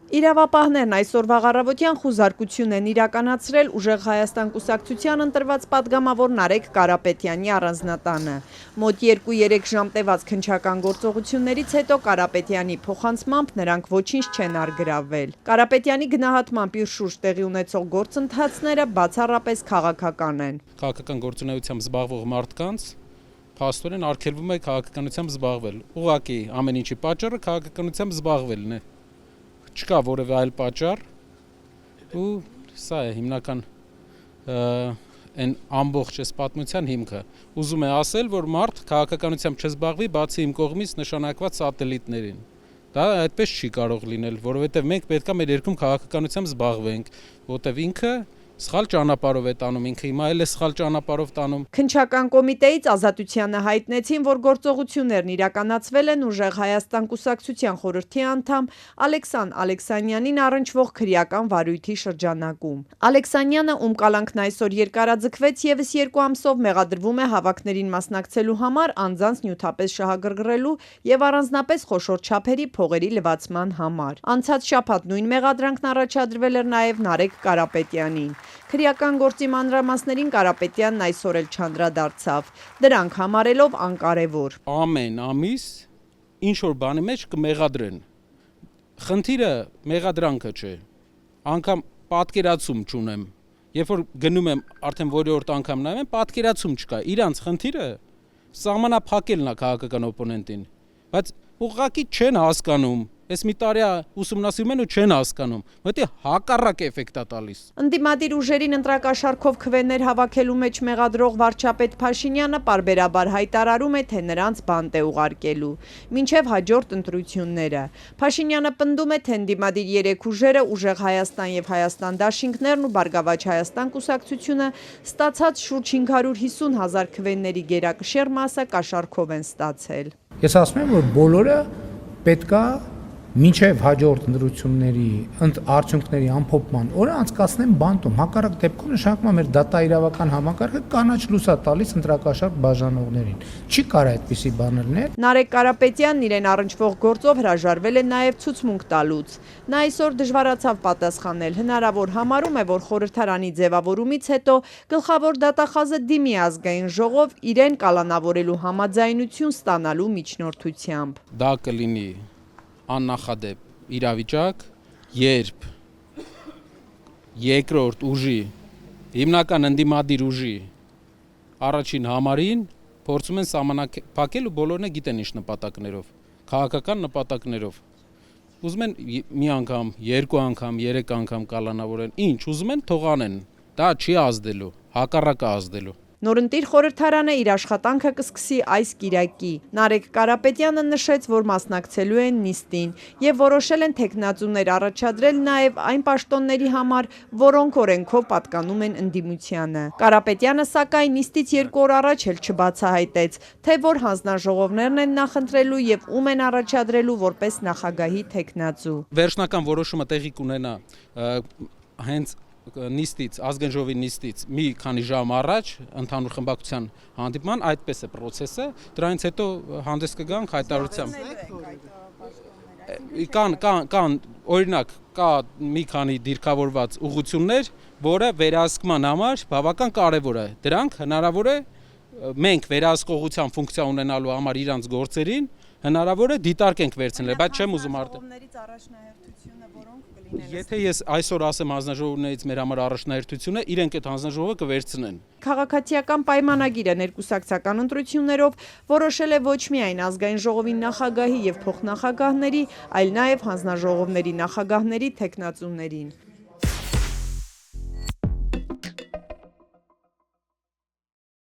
Իրավապահներն այսօրվա առավոտյան խուզարկություն են իրականացրել Ուժեղ Հայաստան կուսակցության ընտրված պատգամավոր Նարեկ Կարապետյանի առանձնատանը։ Մոտ 2-3 ժամ տևած քննչական գործողություններից հետո Կարապետյանի փոխանցմամբ նրանք ոչինչ չեն առգրավվել։ Կարապետյանի գնահատմամբ իր շուրջ տեղի ունեցող գործընթացները բացառապես քաղաքական են։ Քաղաքական գործունեությամբ զբաղվող մարդկանց փաստորեն արգելվում է քաղաքականությամբ զբաղվել։ Ուղղակի ամեն ինչի պատճառը քաղաքականությամբ զբաղվելն է։ Չկա որևէ այլ պատճառ ու սա է հիմնական այն ամբողջ այս պատմության հիմքը։ Ուզում է ասել, որ մարդ քաղաքականությամբ չզբաղվի, բացի իմ կողմից նշանակված սատելիտներին։ Դա այդպես չի կարող լինել, որովհետև մենք պետք է մեր երկրում քաղաքականությամբ զբաղվենք, որտեղ ինքը սխալ ճանապարհով է տանում, ինքը հիմա էլ է սխալ ճանապարհով տանում։ Քննչական կոմիտեից Ազատությանը հայտնեցին, որ գործողություններն իրականացվել են Ուժեղ Հայաստան կուսակցության խորհրդի անդամ Ալեքսան Ալեքսանյանին առնչվող քրեական վարույթի շրջանակում։ Ալեքսանյանը, ում կալանքն այսօր երկարաձգվեց, եւս 2 ամսով մեղադրվում է հավաքներին մասնակցելու համար անձանց նյութապես շահագրգռելու եւ առանձնապես խոշոր չափերի փողերի լվացման համար։ Անցած շաբաթ նույն մեղադրանքն առաջադրվել էր նաեւ Նարեկ Կարապետյանին։ Քրեական գործի մանրամասներին Կարապետյանն այսօր էլ չանդրադարձավ, դրանք համարելով անկարևոր։ Ամեն ամիս ինչ-որ բանի մեջ կմեղադրեն։ Խնդիրը մեղադրանքը չէ, անգամ պատկերացում չունեմ։ Երբ որ գնում եմ արդեն որորդ անգամ նայում եմ, պատկերացում չկա։ Իրանց խնդիրը սահմանափակելն է քաղաքական օպոնենտին, բայց ուղղակի չեն հասկանում։ Այս մի տարի ուսումնասիրում են ու չեն հասկանում, որտեղ հակառակ էֆեկտ է տալիս։ Ընդդիմադիր ուժերին ընտրակաշառքով քվեներ հավաքելու մեջ մեղադրող վարչապետ Փաշինյանը պարբերաբար հայտարարում է, թե նրանց բանտ է ուղարկելու մինչև հաջորդ ընտրությունները։ Փաշինյանը պնդում է, թե ընդդիմադիր 3 ուժերը Ուժեղ Հայաստան եւ Հայաստան Դաշինքներն ու Բարգավաճ Հայաստան կուսակցությունը ստացած շուրջ 550 000 քվեների գերակշիռ մասը կաշառքով են ստացել։ Ես ասում եմ, որ բոլորը պետքա մինչև հաջորդ ընտրությունների արդյունքների ամփոփման օրը անցկացնեն բանտում, հակառակ դեպքում նշանակում է մեր դատաիրավական համակարգը կանաչ լույս է տալիս ընտրակաշառք բաժանողներին։ Չի կարա այդպիսի բան լինել։ Նարեկ Կարապետյանն իրեն առնչվող գործով հրաժարվել է նաև ցուցմունք տալուց։ Նա այսօր դժվարացավ պատասխանել, հնարավոր համարում է, որ խորհրդարանի ձևավորումից հետո գլխավոր դատախազը դիմի ազգային ժողով իրեն կալանավորելու համաձայնություն ստանալու միջնորդությամբ։ Դա կլինի աննախադեպ իրավիճակ, երբ երկրորդ ուժի, հիմնական ընդդիմադիր ուժի առաջին համարին փորձում են սահմանափակել ու բոլորն գիտեն ինչ նպատակներով, քաղաքական նպատակներով։ Ուզում են մի անգամ, 2 անգամ, 3 անգամ կալանավորեն, ինչ ուզում են թող անեն, դա չի ազդելու, հակառակը ազդելու։ Նորընտիր խորհրդարանը իր աշխատանքը կսկսի այս կիրակի։ Նարեկ Կարապետյանը նշեց, որ մասնակցելու են նիստին եւ որոշել են թեկնածուներ առաջադրել նաեւ այն պաշտոնների համար, որոնք օրենքով պատկանում են ընդդիմությանը։ Կարապետյանը սակայն նիստից 2 օր առաջ էլ չբացահայտեց, թե որ հանձնաժողովներն են նախընտրելու եւ ում են առաջադրելու որպես նախագահի թեկնածու։ Վերջնական որոշումը տեղի կունենա հենց նիստից, ազգային ժողովի նիստից մի քանի ժամ առաջ ընդհանուր խմբակցության հանդիպման, այդպես է process-ը, դրանից հետո հանդես կգանք հայտարարությամբ։ Կան օրինակ, կա մի քանի դիրքավորված ուղղություններ, որը վերահսկման համար բավական կարևոր է։ Դրանք հնարավոր է մենք վերահսկողության ֆունկցիա ունենալու համար իրանց գործերին հնարավոր է դիտարկենք վերցնել, բայց չեմ ուզում Եթե ես այսօր ասեմ հանձնաժողովներից մեր համար առաջնահերթությունը, իրենք այդ հանձնաժողովը կվերցնեն։ Քաղաքացիական պայմանագիրը ներկուսակցական ընտրություններով որոշել է ոչ միայն ազգային ժողովի նախագահի եւ փոխնախագահների, այլ նաեւ հանձնաժողովների նախագահների թեկնածուներին։